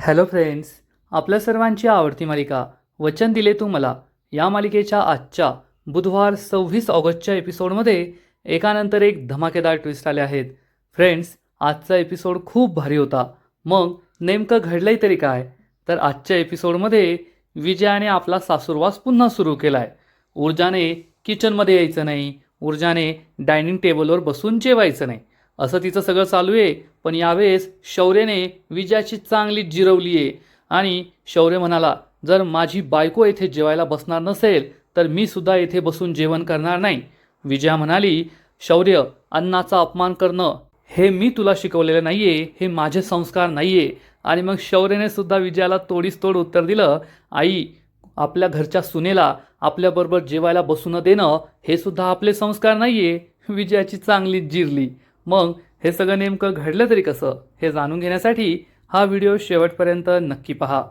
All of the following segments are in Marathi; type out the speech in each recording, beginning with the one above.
हॅलो फ्रेंड्स, आपल्या सर्वांची आवडती मालिका वचन दिले तू मला या मालिकेच्या आजच्या बुधवार 26 ऑगस्टच्या एपिसोडमध्ये एकानंतर एक धमाकेदार ट्विस्ट आले आहेत. फ्रेंड्स, आजचा एपिसोड खूप भारी होता. मग नेमकं घडलंय तरी काय? तर आजच्या एपिसोडमध्ये विजयाने आपला सासूरवास पुन्हा सुरू केला आहे. ऊर्जाने किचनमध्ये यायचं नाही, ऊर्जाने डायनिंग टेबलवर बसून जेवायचं नाही, असं तिचं सगळं चालू आहे. पण यावेळेस शौर्यने विजयाची चांगली जिरवली आहे आणि शौर्य म्हणाला, जर माझी बायको येथे जेवायला बसणार नसेल तर मी सुद्धा येथे बसून जेवण करणार नाही. विजया म्हणाली, शौर्य, अन्नाचा अपमान करणं हे मी तुला शिकवलेलं नाहीये, हे माझे संस्कार नाहीये. आणि मग शौर्यने सुद्धा विजयाला तोडीस तोड उत्तर दिलं, आई, आपल्या घरच्या सुनेला आपल्याबरोबर जेवायला बसू न देणं हे सुद्धा आपले संस्कार नाहीये. विजयाची चांगलीच जिरली. मग हे सगळं नेमकं घडलं तरी कसं हे जाणून घेण्यासाठी हा व्हिडिओ शेवटपर्यंत नक्की पहा.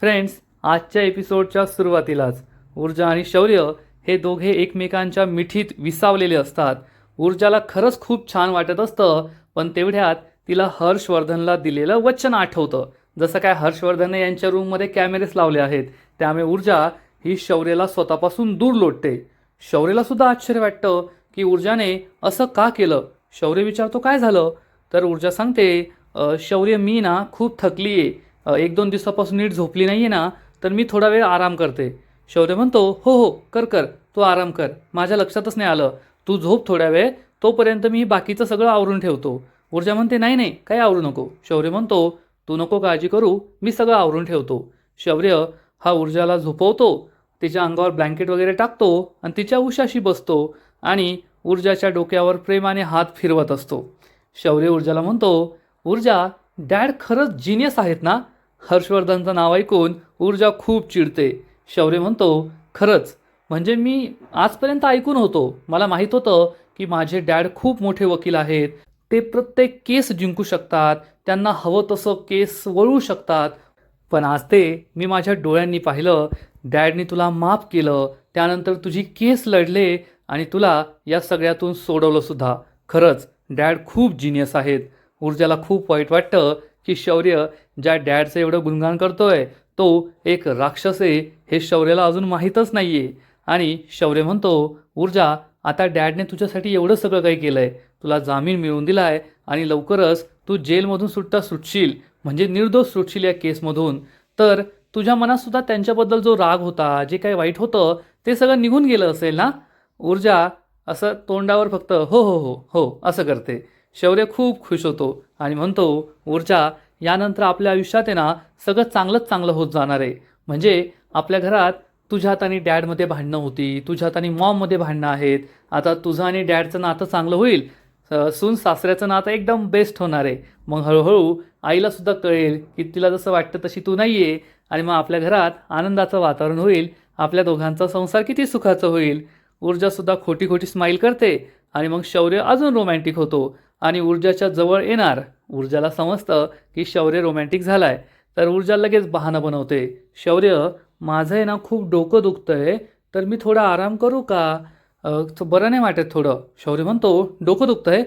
फ्रेंड्स, आजच्या एपिसोडच्या सुरुवातीलाच ऊर्जा आणि शौर्य हे दोघे एकमेकांच्या मिठीत विसावलेले असतात. ऊर्जाला खरंच खूप छान वाटत असतं, पण तेवढ्यात तिला हर्षवर्धनला दिलेलं वचन आठवतं. जसं काय हर्षवर्धनने यांच्या रूममध्ये कॅमेरेस लावले आहेत, त्यामुळे ऊर्जा ही शौर्यला स्वतःपासून दूर लोटते. शौर्यला सुद्धा आश्चर्य वाटतं की ऊर्जाने असं का केलं. शौर्य विचारतो, काय झालं? तर ऊर्जा सांगते, शौर्य, मी ना खूप थकली आहे, 1-2 दिवसापासून नीट झोपली नाही आहे ना, तर मी थोडा वेळ आराम करते. शौर्य म्हणतो, हो हो, कर कर, तू आराम कर, माझ्या लक्षातच नाही आलं, तू झोप थोड्या वेळ, तोपर्यंत मी बाकीचं सगळं आवरून ठेवतो. ऊर्जा म्हणते, नाही नाही, काही आवरू नको. शौर्य म्हणतो, तू नको काळजी करू, मी सगळं आवरून ठेवतो. शौर्य हा ऊर्जाला झोपवतो, तिच्या अंगावर ब्लँकेट वगैरे टाकतो आणि तिच्या उशाशी बसतो आणि ऊर्जाच्या डोक्यावर प्रेमाने हात फिरवत असतो. शौर्य ऊर्जाला म्हणतो, ऊर्जा, डॅड खरंच जिनियस आहेत ना? हर्षवर्धनचं नाव ऐकून ऊर्जा खूप चिडते. शौर्य म्हणतो, खरंच, म्हणजे मी आजपर्यंत ऐकून होतो, मला माहीत होतं की माझे डॅड खूप मोठे वकील आहेत, ते प्रत्येक केस जिंकू शकतात, त्यांना हवं तसं केस वळवू शकतात. पण आज ते मी माझ्या डोळ्यांनी पाहिलं. डॅडनी तुला माफ केलं, त्यानंतर तुझी केस लढले आणि तुला या सगळ्यातून सोडवलं सुद्धा. खरंच डॅड खूप जिनियस आहेत. ऊर्जाला खूप वाईट वाटतं की शौर्य ज्या डॅडचं एवढं गुणगान करतोय तो एक राक्षस आहे हे शौर्याला अजून माहीतच नाही आहे. आणि शौर्य म्हणतो, ऊर्जा, आता डॅडने तुझ्यासाठी एवढं सगळं काही केलं आहे, तुला जामीन मिळवून दिला आहे आणि लवकरच तू जेलमधून सुटशील, म्हणजे निर्दोष सुटशील या केसमधून. तर तुझ्या मनातसुद्धा त्यांच्याबद्दल जो राग होता, जे काही वाईट होतं, ते सगळं निघून गेलं असेल ना? ऊर्जा असं तोंडावर फक्त हो हो हो हो असं करते. शौर्य खूप खुश होतो आणि म्हणतो, ऊर्जा, यानंतर आपल्या आयुष्यात आहे ना सगळं चांगलंच चांगलं होत जाणार आहे. म्हणजे आपल्या घरात तुझ्यात आणि डॅडमध्ये भांडणं होती, तुझ्यात आणि मॉममध्ये भांडणं आहेत, आता तुझं आणि डॅडचं नातं चांगलं होईल, सून सासऱ्याचं नातं एकदम बेस्ट होणार आहे. मग हळूहळू आईलासुद्धा कळेल की तिला जसं वाटतं तशी तू नाही आहे, आणि मग आपल्या घरात आनंदाचं वातावरण होईल, आपल्या दोघांचा संसार किती सुखाचं होईल. ऊर्जासुद्धा खोटी खोटी स्माईल करते आणि मग शौर्य अजून रोमॅन्टिक होतो आणि ऊर्जाच्या जवळ येणार. ऊर्जाला समजतं की शौर्य रोमॅन्टिक झालाय, तर ऊर्जा लगेच बहाणं बनवते. शौर्य, माझं आहे ना खूप डोकं दुखतंय, तर मी थोडा आराम करू का? बरं नाही वाटत थोडं. शौर्य म्हणतो, डोकं दुखतंय,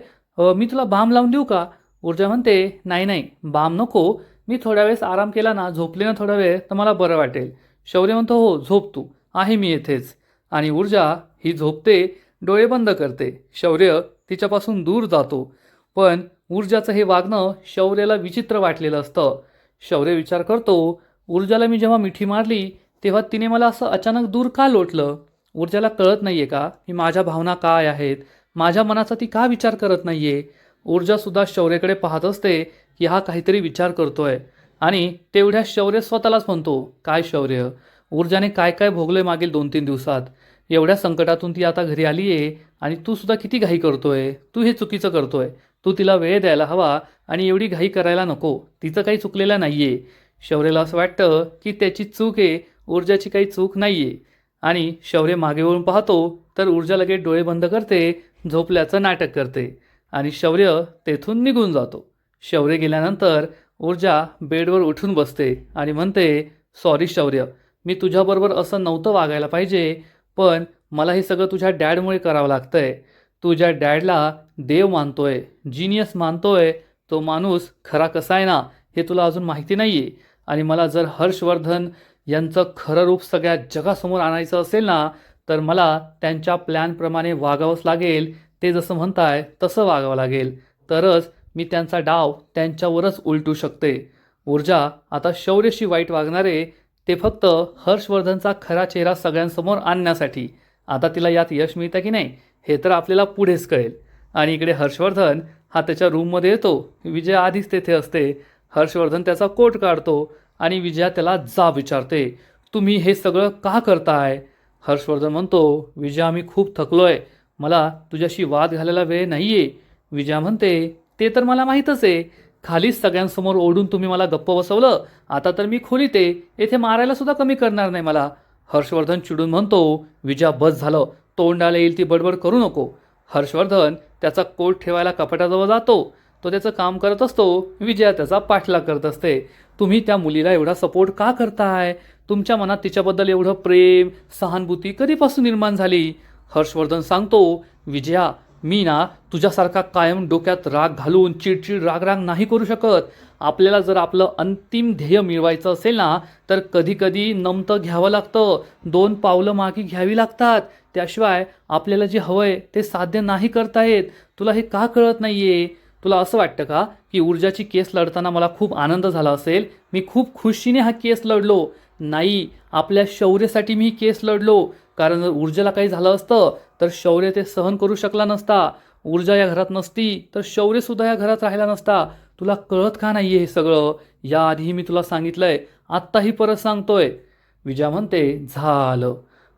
मी तुला बाम लावून देऊ का? ऊर्जा म्हणते, नाही नाही, बाम नको, मी थोड्या वेळेस आराम केला ना, झोपले ना थोडा वेळ, तर मला बरं वाटेल. शौर्य म्हणतो, हो झोप तू, आहे मी येथेच. आणि ऊर्जा ही झोपते, डोळे बंद करते. शौर्य तिच्यापासून दूर जातो. पण ऊर्जाचं हे वागणं शौर्याला विचित्र वाटलेलं असतं. शौर्य विचार करतो, ऊर्जाला मी जेव्हा मिठी मारली तेव्हा तिने मला असं अचानक दूर का लोटलं? ऊर्जाला कळत नाहीये का की माझ्या भावना काय आहेत, माझ्या मनाचा ती का विचार करत नाहीये? ऊर्जासुद्धा शौर्याकडे पाहत असते की हा काहीतरी विचार करतोय. आणि तेवढ्या शौर्य स्वतःलाच म्हणतो, काय शौर्य, ऊर्जाने काय काय भोगले मागील 2-3 दिवसात, एवढ्या संकटातून ती आता घरी आली आहे आणि तू सुद्धा किती घाई करतोय, तू हे चुकीचं करतोय. तू तिला वेळ द्यायला हवा आणि एवढी घाई करायला नको, तिचं काही चुकलेलं नाही आहे. शौर्यला असं वाटतं की त्याची चूक आहे, ऊर्जाची काही चूक नाही आहे. आणि शौर्य मागे वळून पाहतो तर ऊर्जा लगेच डोळे बंद करते, झोपल्याचं नाटक करते आणि शौर्य तेथून निघून जातो. शौर्य गेल्यानंतर ऊर्जा बेडवर उठून बसते आणि म्हणते, सॉरी शौर्य, मी तुझ्याबरोबर असं नव्हतं वागायला पाहिजे, पण मला हे सगळं तुझ्या डॅडमुळे करावं लागतंय. तुझ्या डॅडला देव मानतोय, जिनियस मानतोय, तो माणूस खरा कसा आहे ना हे तुला अजून माहिती नाही आहे. आणि मला जर हर्षवर्धन यांचं खरं रूप सगळ्या जगासमोर आणायचं असेल ना, तर मला त्यांच्या प्लॅनप्रमाणे वागावंच लागेल. ते जसं म्हणताय तसं वागावं लागेल. तरच मी त्यांचा डाव त्यांच्यावरच उलटू शकते. ऊर्जा आता शौर्यशी वाईट वागणारे ते फक्त हर्षवर्धनचा खरा चेहरा सगळ्यांसमोर आणण्यासाठी. आता तिला यात यश मिळतं की नाही हे तर आपल्याला पुढेच कळेल. आणि इकडे हर्षवर्धन हा त्याच्या रूममध्ये येतो. विजया आधीच तेथे असते. हर्षवर्धन त्याचा कोट काढतो आणि विजया त्याला जाब विचारते, तुम्ही हे सगळं का करताय? हर्षवर्धन म्हणतो, विजया मी खूप थकलोय, मला तुझ्याशी वाद घालायला वेळ नाहीये. विजया म्हणते, ते तर मला माहीतच आहे, खालीच सगळ्यांसमोर ओढून तुम्ही मला गप्प बसवलं, आता तर मी खोलीत आहे, येथे मारायला सुद्धा कमी करणार नाही मला. हर्षवर्धन चिडून म्हणतो, विजया बस झालं, तोंडाला येईल ती बडबड करू नको. हर्षवर्धन त्याचा कोट ठेवायला कपाटाजवळ जातो. तो त्याचं काम करत असतो. विजया त्याचा पाठलाग करत असते. तुम्ही त्या मुलीला एवढा सपोर्ट का करताय? तुमच्या मनात तिच्याबद्दल एवढं प्रेम सहानुभूती कधीपासून निर्माण झाली? हर्षवर्धन सांगतो, विजया मी ना तुझ्यासारखा कायम डोक्यात राग घालून चिडचिड राग नाही करू शकत. आपल्याला जर आपलं अंतिम ध्येय मिळवायचं असेल ना, तर कधी कधी नमतं घ्यावं लागतं, 2 पावलं मागे घ्यावी लागतात. त्याशिवाय आपल्याला जे हवंय ते साध्य नाही करता येत. तुला हे का कळत नाहीये? तुला असं वाटतं का की ऊर्जाची केस लढताना मला खूप आनंद झाला असेल, मी खूप खुशीने हा केस लढलो? नाही, आपल्या शौर्यासाठी मी ही केस लढलो. कारण जर ऊर्जेला काही झालं असतं तर शौर्य ते सहन करू शकला नसता. ऊर्जा या घरात नसती तर शौर्यसुद्धा या घरात राहिला नसता. तुला कळत का नाहीये हे सगळं? याआधीही मी तुला सांगितलंय, आत्ताही परत सांगतोय. विजया म्हणते, झालं.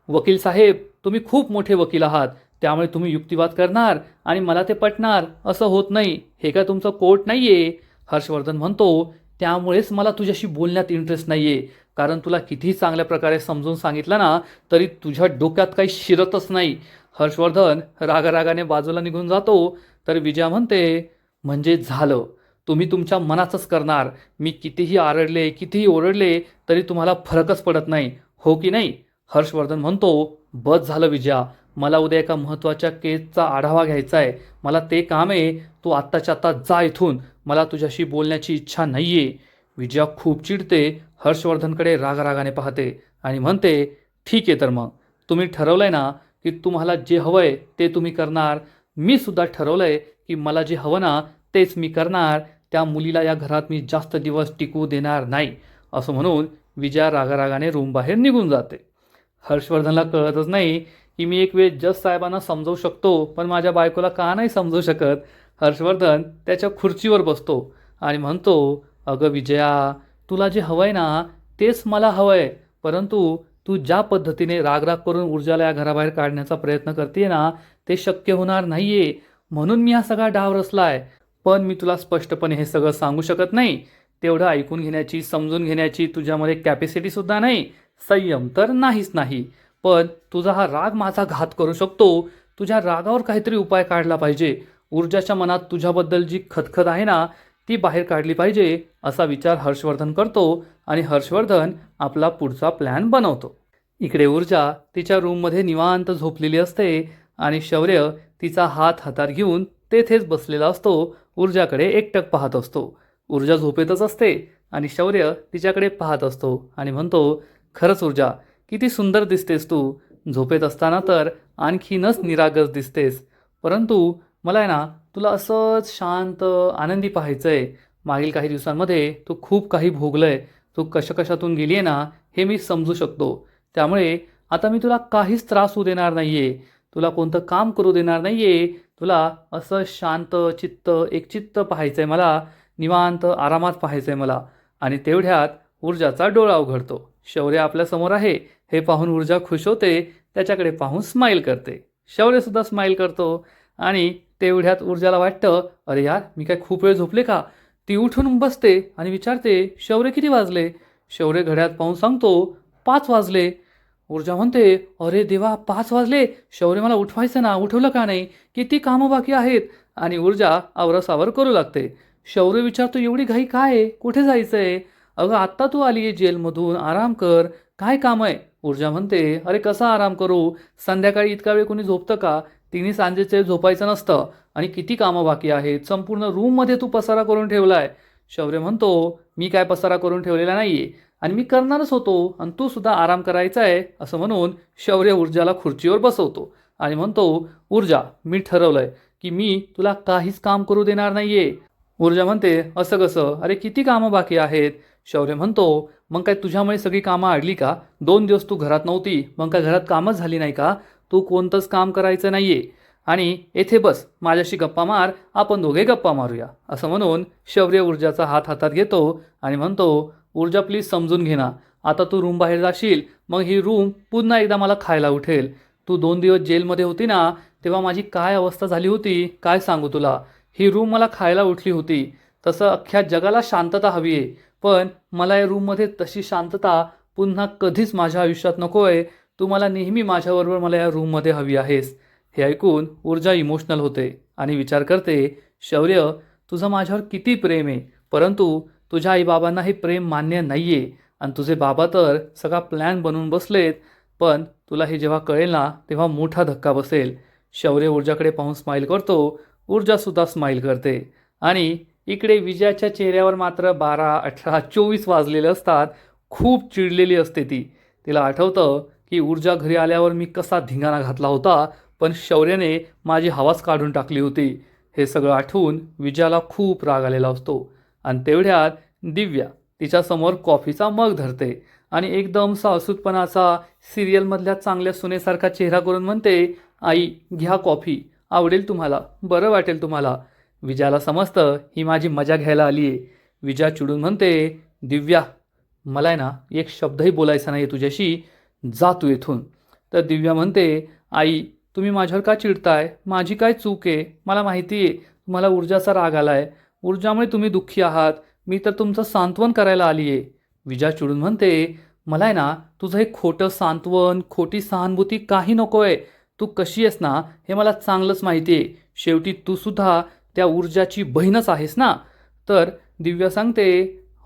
वकील साहेब, तुम्ही खूप मोठे वकील आहात, त्यामुळे तुम्ही युक्तिवाद करणार आणि मला ते पटणार असं होत नाही. हे काय तुमचं कोर्ट नाहीये? हर्षवर्धन म्हणतो, त्यामुळेच मला तुझ्याशी बोलण्यात इंटरेस्ट नाहीये. कारण तुला कितीही चांगल्या प्रकारे समजून सांगितलं ना, तरी तुझ्या डोक्यात काही शिरतच नाही. हर्षवर्धन रागारागाने बाजूला निघून जातो. तर विजया म्हणते, म्हणजे झालं, तुम्ही तुमच्या मनाचंच करणार. मी कितीही आरडले कितीही ओरडले तरी तुम्हाला फरकच पडत नाही, हो की नाही? हर्षवर्धन म्हणतो, बस झालं विजया, मला उद्या एका महत्त्वाच्या केसचा आढावा घ्यायचा आहे, मला ते काम आहे. तू आत्ताच्या आत्ता जा इथून, मला तुझ्याशी बोलण्याची इच्छा नाही आहे. विजया खूप चिडते. हर्षवर्धनकडे रागारागाने पाहते आणि म्हणते, ठीक आहे, तर मग तुम्ही ठरवलंय ना की तुम्हाला जे हवं आहे ते तुम्ही करणार. मी सुद्धा ठरवलं आहे की मला जे हवं ना तेच मी करणार. त्या मुलीला या घरात मी जास्त दिवस टिकू देणार नाही. असं म्हणून विजया रागारागाने रूम बाहेर निघून जाते. हर्षवर्धनला कळतच नाही की मी एक वेळ जज साहेबांना समजवू शकतो, पण माझ्या बायकोला का नाही समजवू शकत. हर्षवर्धन त्याच्या खुर्चीवर बसतो आणि म्हणतो, अगं विजया, तुला जे हवंय ना तेच मला हवंय, परंतु तू ज्या पद्धतीने रागराग करून ऊर्जाला या घराबाहेर काढण्याचा प्रयत्न करते ना, ते शक्य होणार नाहीये. म्हणून मी हा सगळा डाव रचलाय. पण मी तुला स्पष्टपणे हे सगळं सांगू शकत नाही. तेवढं ऐकून घेण्याची समजून घेण्याची तुझ्यामध्ये कॅपॅसिटी सुद्धा नाही, संयम तर नाहीच नाही. पण तुझा हा राग माझा घात करू शकतो. तुझ्या रागावर काहीतरी उपाय काढला पाहिजे. ऊर्जाच्या मनात तुझ्याबद्दल जी खतखत आहे ना ती बाहेर काढली पाहिजे, असा विचार हर्षवर्धन करतो आणि हर्षवर्धन आपला पुढचा प्लॅन बनवतो. इकडे ऊर्जा तिच्या रूममध्ये निवांत झोपलेली असते आणि शौर्य तिचा हात हातात घेऊन तेथेच बसलेला असतो. ऊर्जाकडे एकटक पाहत असतो. ऊर्जा झोपेतच असते आणि शौर्य तिच्याकडे पाहत असतो आणि म्हणतो, खरंच ऊर्जा, किती सुंदर दिसतेस तू. झोपेत असताना तर आणखीनच निरागस दिसतेस. परंतु मला आहे ना तुला असंच शांत आनंदी पाहायचं आहे. मागील काही दिवसांमध्ये तू खूप काही भोगलंय, तू कशातून गेली आहे ना हे मी समजू शकतो. त्यामुळे आता मी तुला काहीच त्रास होऊ देणार नाही आहे, तुला कोणतं काम करू देणार नाही आहे. तुला असं शांत चित्त एकचित्त पाहायचं आहे, मला निवांत आरामात पाहायचं आहे मला. आणि तेवढ्यात ऊर्जाचा डोळा उघडतो. शौर्य आपल्यासमोर आहे हे पाहून ऊर्जा खुश होते. त्याच्याकडे पाहून स्माईल करते. शौर्यसुद्धा स्माईल करतो आणि तेवढ्यात ऊर्जाला वाटतं, अरे यार, मी काय खूप वेळ झोपले का? ती उठून बसते आणि विचारते, शौर्य किती वाजले? शौर्य घड्याळात पाहून सांगतो, 5 वाजले. ऊर्जा म्हणते, अरे देवा, 5 वाजले, शौर्य मला उठवायचं ना, उठवलं का नाही? किती कामं बाकी आहेत. आणि ऊर्जा आवरसावर करू लागते. शौर्य विचारतो, एवढी घाई काय आहे? कुठे जायचं आहे? अगं आत्ता तू आली आहे जेलमधून, आराम कर, काय काम आहे? ऊर्जा म्हणते, अरे कसा आराम करू? संध्याकाळी इतका वेळ कोणी झोपतं का? तिने सांजेचे झोपायचं नसतं आणि किती कामं बाकी आहेत. संपूर्ण रूममध्ये तू पसारा करून ठेवलाय. शौर्य म्हणतो, मी काय पसारा करून ठेवलेला नाही आहे आणि मी करणारच होतो आणि तू सुद्धा आराम करायचा आहे असं म्हणून शौर्य ऊर्जाला खुर्चीवर बसवतो आणि म्हणतो, ऊर्जा, मी ठरवलंय की मी तुला काहीच काम करू देणार नाहीये. ऊर्जा म्हणते, असं कसं? अरे किती कामं बाकी आहेत? शौर्य म्हणतो, मग काय तुझ्यामुळे सगळी कामं अडली का? 2 दिवस तू घरात नव्हती, मग काय घरात कामच झाली नाही का? तू कोणतंच काम करायचं नाहीये आणि येथे बस, माझ्याशी गप्पा मार, आपण दोघे गप्पा मारूया असं म्हणून शौर्य ऊर्जाचा हात हातात घेतो आणि म्हणतो, ऊर्जा प्लीज समजून घे ना, आता तू रूम बाहेर जाशील, मग ही रूम पुन्हा एकदा मला खायला उठेल. तू 2 दिवस जेलमध्ये होती ना, तेव्हा माझी काय अवस्था झाली होती काय सांगू तुला. ही रूम मला खायला उठली होती. तसं अख्ख्या जगाला शांतता हवी आहे, पण मला या रूममध्ये तशी शांतता पुन्हा कधीच माझ्या आयुष्यात नको आहे. तू मला नेहमी माझ्याबरोबर मला या रूममध्ये हवी आहेस. हे ऐकून ऊर्जा इमोशनल होते आणि विचार करते, शौर्य, तुझं माझ्यावर किती प्रेम आहे, परंतु तुझ्या आईबाबांना हे प्रेम मान्य नाही आहे आणि तुझे बाबा तर सगळा प्लॅन बनवून बसलेत. पण तुला हे जेव्हा कळेल ना, तेव्हा मोठा धक्का बसेल. शौर्य ऊर्जाकडे पाहून स्माईल करतो, ऊर्जासुद्धा स्माईल करते आणि इकडे विजयाच्या चेहऱ्यावर मात्र 12, 18, 24 वाजलेले असतात. खूप चिडलेली असते ती. तिला आठवतं की ऊर्जा घरी आल्यावर मी कसा धिंगाणा घातला होता, पण शौर्याने माझी हवाच काढून टाकली होती. हे सगळं आठवून विजयाला खूप राग आलेला असतो आणि तेवढ्यात दिव्या तिच्यासमोर कॉफीचा मग धरते आणि एकदम सासूतपणाचा सिरियलमधल्या चांगल्या सुनेसारखा चेहरा करून म्हणते, आई घ्या कॉफी, आवडेल तुम्हाला, बरं वाटेल तुम्हाला. विजयाला समजतं ही माझी मजा घ्यायला आली आहे. विजया चिडून म्हणते, दिव्या, मला आहे ना एक शब्दही बोलायचा नाही तुझ्याशी, जा तू इथून. तर दिव्या म्हणते, आई तुम्ही माझ्यावर का चिडताय? माझी काय चूक आहे? मला माहिती आहे तुम्हाला ऊर्जाचा राग आला आहे, ऊर्जामुळे तुम्ही दुःखी आहात, मी तर तुमचं सांत्वन करायला आली आहे. विजया चिडून म्हणते, मला आहे ना तुझं हे खोटं सांत्वन, खोटी सहानुभूती काही नको आहे. तू कशी आहेस ना हे मला चांगलंच माहिती आहे. शेवटी तू सुद्धा त्या ऊर्जाची बहीणच आहेस ना. तर दिव्या सांगते,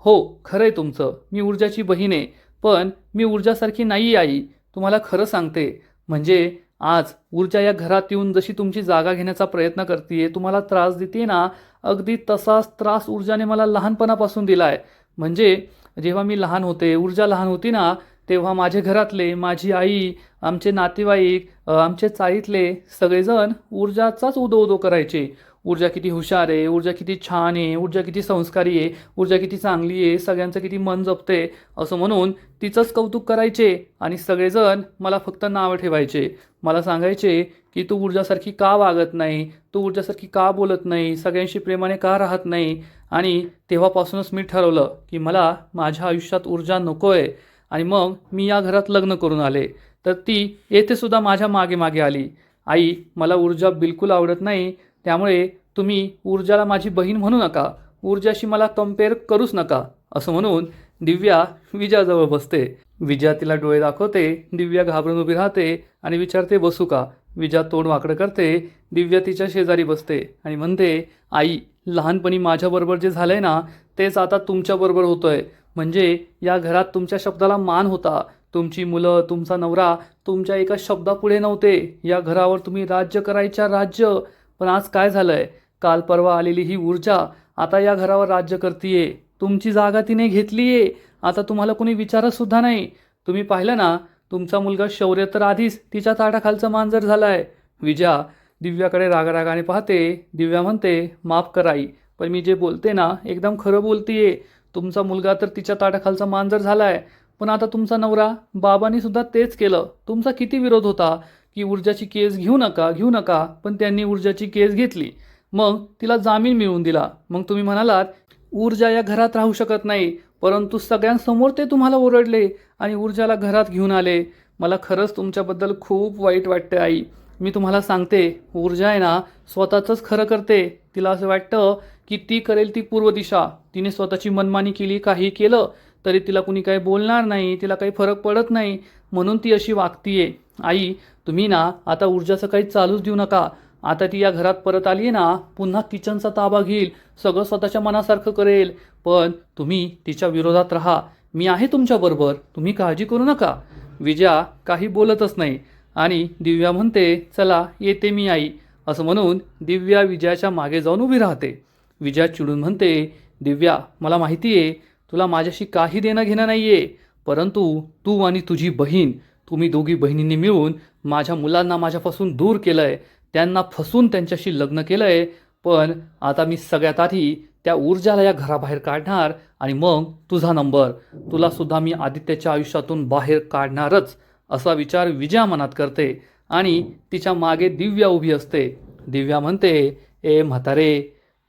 हो खरं आहे तुमचं, मी ऊर्जाची बहीण आहे, पण मी ऊर्जासारखी नाही आई, तुम्हाला खरं सांगते. म्हणजे आज ऊर्जा या घरात येऊन जशी तुमची जागा घेण्याचा प्रयत्न करते, तुम्हाला त्रास देते ना, अगदी तसाच त्रास ऊर्जाने मला लहानपणापासून दिला आहे. म्हणजे जेव्हा मी लहान होते, ऊर्जा लहान होती ना, तेव्हा माझे घरातले, माझी आई, आमचे नातेवाईक, आमचे चाळीतले सगळेजण ऊर्जाचाच उदो उदो करायचे. ऊर्जा किती हुशार आहे, ऊर्जा किती छान आहे, ऊर्जा किती संस्कारी आहे, ऊर्जा किती चांगली आहे, सगळ्यांचं किती मन जपते असं म्हणून तिचंच कौतुक करायचे आणि सगळेजण मला फक्त नावं ठेवायचे. मला सांगायचे की तू ऊर्जासारखी का वागत नाही, तू ऊर्जासारखी का बोलत नाही, सगळ्यांशी प्रेमाने का राहत नाही. आणि तेव्हापासूनच मी ठरवलं की मला माझ्या आयुष्यात ऊर्जा नको आहे आणि मग मी या घरात लग्न करून आले. तर ती येथे सुद्धा माझ्या मागे मागे आली. आई मला ऊर्जा बिलकुल आवडत नाही, त्यामुळे तुम्ही ऊर्जाला माझी बहीण म्हणू नका, ऊर्जाशी मला कम्पेअर करूच नका असं म्हणून दिव्या विजयाजवळ बसते. विजया तिला डोळे दाखवते. दिव्या घाबरून उभी राहते आणि विचारते, बसू का? विजया तोंड वाकडं करते. दिव्या तिच्या शेजारी बसते आणि म्हणते, आई लहानपणी माझ्याबरोबर जे झालंय ना तेच आता तुमच्याबरोबर होतंय. म्हणजे या घरात तुमच्या शब्दाला मान होता, तुमची मुलं, तुमचा नवरा तुमच्या एका शब्दापुढे नव्हते. या घरावर तुम्ही राज्य करायच्या, राज्य. पण आज काय झालंय, काल परवा आलेली ही ऊर्जा आता या घरावर राज्य करतीये. तुमची जागा तिने घेतलीये. आता तुम्हाला कोणी विचारतसुद्धा नाही. तुम्ही पाहिलं ना, तुमचा मुलगा शौर्य तर आधीच तिच्या ताटाखालचं मांजर झालाय. विजया दिव्याकडे रागारागाने पाहते. दिव्या म्हणते, माफ कर आई, पण मी जे बोलते ना एकदम खरं बोलतीये. तुमचा मुलगा तर तिच्या ताटाखालचा मांजर झालाय, पण आता तुमचा नवरा बाबांनी सुद्धा तेच केलं. तुमचा किती विरोध होता की ऊर्जाची केस घेऊ नका घेऊ नका, पण त्यांनी ऊर्जाची केस घेतली. मग तिला जामीन मिळवून दिला. मग तुम्ही म्हणालात ऊर्जा या घरात राहू शकत नाही, परंतु सगळ्यांसमोर ते तुम्हाला ओरडले आणि ऊर्जाला घरात घेऊन आले. मला खरंच तुमच्याबद्दल खूप वाईट वाटते आई. मी तुम्हाला सांगते, ऊर्जा आहे ना स्वतःचंच खरं करते. तिला असं वाटतं की ती करेल ती पूर्व दिशा. तिने स्वतःची मनमानी केली, काही केलं तरी तिला कुणी काही बोलणार नाही, तिला काही फरक पडत नाही, म्हणून ती अशी वागतीये. आई तुम्ही ना आता ऊर्जाचं काही चालूच देऊ नका. आता ती या घरात परत आली आहे ना, पुन्हा किचनचा ताबा घेईल, सगळं स्वतःच्या मनासारखं करेल. पण तुम्ही तिच्या विरोधात राहा. मी आहे तुमच्याबरोबर, तुम्ही काळजी करू नका. विजया काही बोलतच नाही आणि दिव्या म्हणते, चला येते मी आई असं म्हणून दिव्या विजयाच्या मागे जाऊन उभी राहते. विजया चिडून म्हणते, दिव्या मला माहिती आहे तुला माझ्याशी काही देणं घेणं नाही आहे. परंतु तू आणि तुझी बहीण, तुम्ही दोघी बहिणींनी मिळून माझ्या मुलांना माझ्यापासून दूर केलं आहे, त्यांना फसून त्यांच्याशी लग्न केलं आहे. पण आता मी सगळ्यात आधी त्या ऊर्जाला या घराबाहेर काढणार आणि मग तुझा नंबर, तुलासुद्धा मी आदित्याच्या आयुष्यातून बाहेर काढणारच, असा विचार विजया मनात करते. आणि तिच्या मागे दिव्या उभी असते. दिव्या म्हणते, ए म्हातारे,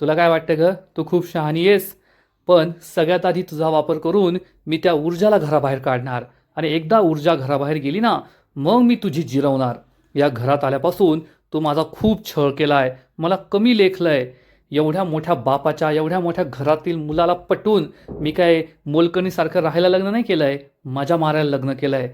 तुला काय वाटतं ग, तू खूप शहाणी आहेस. पण सगळ्यात आधी तुझा वापर करून मी त्या ऊर्जाला घराबाहेर काढणार आणि एकदा ऊर्जा घराबाहेर गेली ना, मग मी तुझी जिरवणार. या घरात आल्यापासून तू माझा खूप छळ केलाय, मला कमी लेखलंय. एवढ्या मोठ्या बापाच्या, एवढ्या मोठ्या घरातील मुलाला पटवून मी काय मोलकणीसारखं राहायला लग्न नाही केलंय, मजा मारायला लग्न केलंय.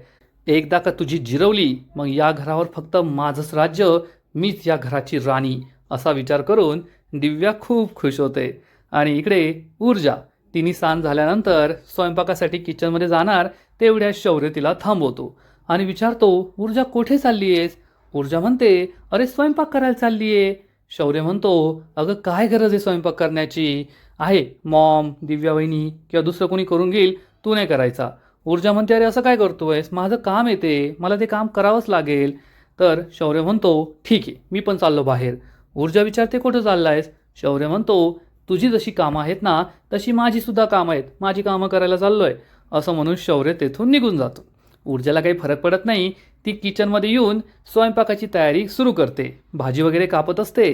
एकदा का तुझी जिरवली, मग या घरावर फक्त माझंच राज्य, मीच या घराची राणी, असा विचार करून दिव्या खूप खुश होते. आणि इकडे ऊर्जा, तिने सांज झाल्यानंतर स्वयंपाकासाठी किचनमध्ये जाणार तेवढ्या शौर्य तिला थांबवतो आणि विचारतो, ऊर्जा कुठे चालली आहेस? ऊर्जा म्हणते, अरे स्वयंपाक करायला चालली आहे. शौर्य म्हणतो, अगं काय गरज आहे स्वयंपाक करण्याची, आहे मॉम, दिव्या वहिनी किंवा दुसरं कोणी करून घेईल, तू नाही करायचा. ऊर्जा म्हणते, अरे असं काय करतोयस, माझं काम येते, मला ते काम करावंच लागेल. तर शौर्य म्हणतो, ठीक आहे, मी पण चाललो बाहेर. ऊर्जा विचारते, कुठं चाललायस? शौर्य म्हणतो, तुझी जशी कामं आहेत ना, तशी माझीसुद्धा कामं आहेत, माझी कामं करायला चाललोय, असं म्हणून शौर्य तेथून निघून जातो. ऊर्जाला काही फरक पडत नाही. ती किचनमध्ये येऊन स्वयंपाकाची तयारी सुरू करते, भाजी वगैरे कापत असते.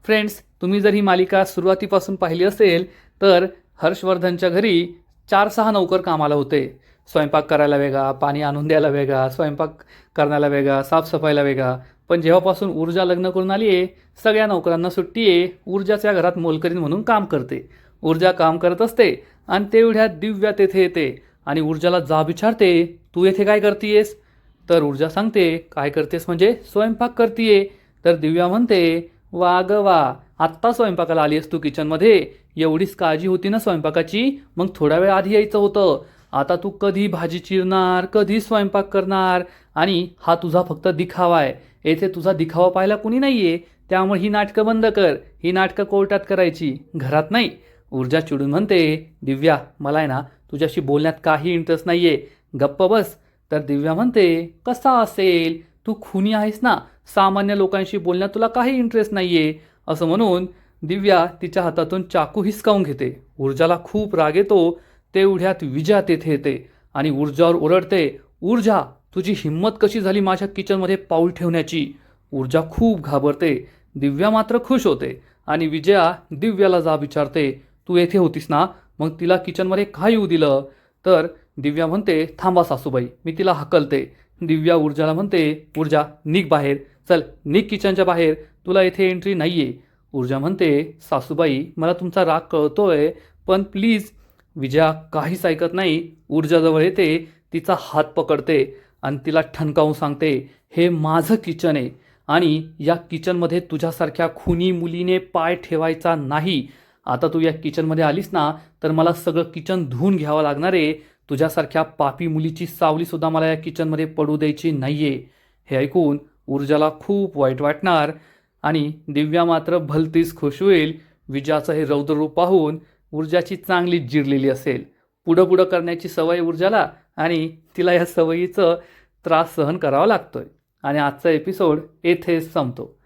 फ्रेंड्स, तुम्ही जर ही मालिका सुरुवातीपासून पाहिली असेल तर हर्षवर्धनच्या घरी 4-6 नौकर कामाला होते. स्वयंपाक करायला वेगळा, पाणी आणून द्यायला वेगळा, स्वयंपाक करण्याला वेगळा, साफसफाईला वेगळा. पण जेव्हापासून ऊर्जा लग्न करून आली आहे, सगळ्या नोकरांना सुट्टी आहे. ऊर्जाच्या घरात मोलकरीण म्हणून काम करते. ऊर्जा काम करत असते आणि तेवढ्यात दिव्या तेथे येते आणि ऊर्जाला जाब विचारते, तू येथे काय करतीयेस? तर ऊर्जा सांगते, काय करतेस म्हणजे? स्वयंपाक करतीये. तर दिव्या म्हणते, वा ग वा, आत्ता स्वयंपाकाला आली आहेस तू किचनमध्ये? एवढीच काळजी होती ना स्वयंपाकाची, मग थोडा वेळ आधी यायचं होतं. आता तू कधी भाजी चिरणार, कधी स्वयंपाक करणार? आणि हा तुझा फक्त दिखावा आहे. येथे तुझा दिखावा पाहायला कुणी नाही आहे, त्यामुळे ही नाटकं बंद कर. ही नाटकं कोर्टात करायची, घरात नाही. ऊर्जा चिडून म्हणते, दिव्या, मला आहे ना तुझ्याशी बोलण्यात काही इंटरेस्ट नाही आहे, गप्प बस. तर दिव्या म्हणते, कसा असेल, तू खुनी आहेस ना, सामान्य लोकांशी बोलण्यात तुला काही इंटरेस्ट नाही आहे, असं म्हणून दिव्या तिच्या हातातून चाकू हिसकावून घेते. ऊर्जाला खूप राग येतो. तेवढ्यात विजया तेथे येते आणि ऊर्जावर ओरडते, ऊर्जा, तुझी हिंमत कशी झाली माझ्या किचनमध्ये पाऊल ठेवण्याची? ऊर्जा खूप घाबरते. दिव्या मात्र खुश होते आणि विजया दिव्याला जाब विचारते, तू येथे होतीस ना, मग तिला किचनमध्ये काय येऊ दिलं? तर दिव्या म्हणते, थांबा सासूबाई, मी तिला हकलते. दिव्या ऊर्जाला म्हणते, ऊर्जा निघ बाहेर, चल निघ किचनच्या बाहेर, तुला येथे एंट्री नाही आहे. ऊर्जा म्हणते, सासूबाई, मला तुमचा राग कळतोय, पण प्लीज. विजया काहीच ऐकत नाही. ऊर्जाजवळ येते, तिचा हात पकडते आणि तिला ठणकावून सांगते, हे माझं किचन आहे आणि या किचनमध्ये तुझ्यासारख्या खुनी मुलीने पाय ठेवायचा नाही. आता तू या किचनमध्ये आलीस ना, तर मला सगळं किचन धुवून घ्यावं लागणार आहे. तुझ्यासारख्या पापी मुलीची सावलीसुद्धा मला या किचनमध्ये पडू द्यायची नाही आहे. हे ऐकून ऊर्जाला खूप वाईट वाटणार आणि दिव्या मात्र भलतीच खुश होईल. विजयाचं हे रौद्ररूप पाहून ऊर्जाची चांगलीच जिरलेली असेल. पुढं पुढं करण्याची सवय ऊर्जाला आणि तिला या सवयीचं त्रास सहन करावा लागतोय. आणि आजचा एपिसोड येथेच संपतो.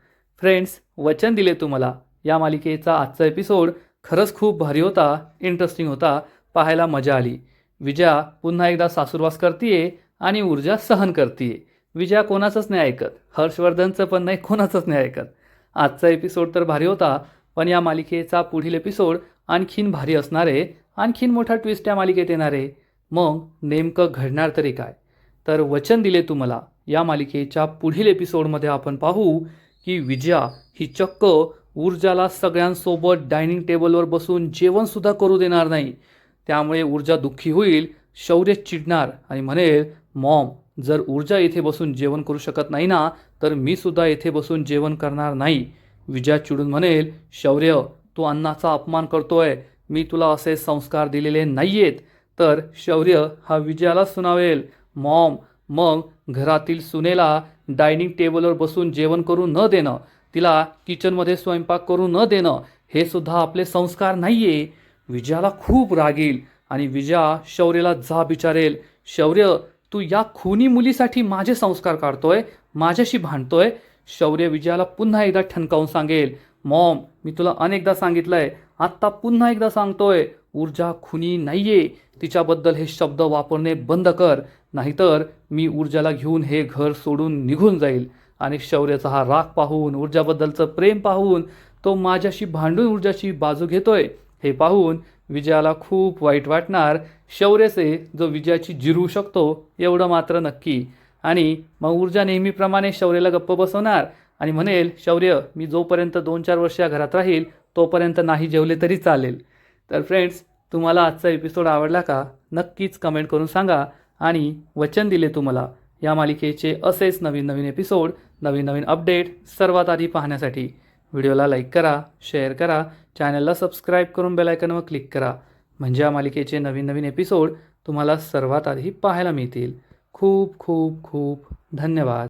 फ्रेंड्स, वचन दिले तुम्हाला, या मालिकेचा आजचा एपिसोड खरंच खूप भारी होता, इंटरेस्टिंग होता, पाहायला मजा आली. विजया पुन्हा एकदा सासूरवास करतीये आणि ऊर्जा सहन करतीये. विजया कोणाचंच नाही ऐकत, हर्षवर्धनचं पण नाही, कोणाचंच नाही ऐकत. आजचा एपिसोड तर भारी होता, पण या मालिकेचा पुढील एपिसोड आणखीन भारी असणार आहे. आणखीन मोठा ट्विस्ट या मालिकेत येणार आहे. मग नेमकं घडणार तरी काय? तर वचन दिले तुम्हाला, या मालिकेच्या पुढील एपिसोडमध्ये आपण पाहू की विजया ही चक्क ऊर्जाला सगळ्यांसोबत डायनिंग टेबलवर बसून जेवणसुद्धा करू देणार नाही. त्यामुळे ऊर्जा दुःखी होईल, शौर्य चिडणार आणि म्हणेल, मॉम, जर ऊर्जा येथे बसून जेवण करू शकत नाही ना, तर मी सुद्धा येथे बसून जेवण करणार नाही. विजया चिडून म्हणेल, शौर्य, तू अन्नाचा अपमान करतोय, मी तुला असे संस्कार दिलेले नाही आहेत. तर शौर्य हा विजयाला सुनावेल, मॉम, मग घरातील सुनेला डायनिंग टेबलवर बसून जेवण करू न देणं, तिला किचनमध्ये स्वयंपाक करू न देणं, हे सुद्धा आपले संस्कार नाही आहे. विजयाला खूप राग येईल आणि विजया शौर्यला जा विचारेल, शौर्य तू या खुनी मुलीसाठी माझे संस्कार काढतोय, माझ्याशी भांडतोय. शौर्य विजयाला पुन्हा एकदा ठणकावून सांगेल, मॉम मी तुला अनेकदा सांगितलंय, आत्ता पुन्हा एकदा सांगतोय, ऊर्जा खुनी नाहीये. तिच्याबद्दल हे शब्द वापरणे बंद कर, नाहीतर मी ऊर्जाला घेऊन हे घर सोडून निघून जाईल. आणि शौर्याचा हा राग पाहून, ऊर्जाबद्दलचं प्रेम पाहून, तो माझ्याशी भांडून ऊर्जाची बाजू घेतोय हे पाहून विजयाला खूप वाईट वाटणार. शौर्यचे जो विजयाची जिरू शकतो एवढं मात्र नक्की. आणि मग ऊर्जा नेहमीप्रमाणे शौर्याला गप्प बसवणार आणि म्हणेल, शौर्य मी जोपर्यंत 2-4 वर्ष या घरात राहील तोपर्यंत नाही जेवले तरी चालेल. तर फ्रेंड्स, तुम्हाला आजचा एपिसोड आवडला का? नक्कीच कमेंट करून सांगा. आणि वचन दिले तुम्हाला या मालिकेचे असेच नवीन नवीन एपिसोड, नवीन नवीन अपडेट सर्वात आधी पाहण्यासाठी व्हिडिओला लाईक करा, शेअर करा, चॅनलला सबस्क्राईब करून बेल आयकॉनवर क्लिक करा. म्हणजे या मालिकेचे नवीन नवीन एपिसोड तुम्हाला सर्वात आधी पाहायला मिळतील. खूप खूप खूप धन्यवाद.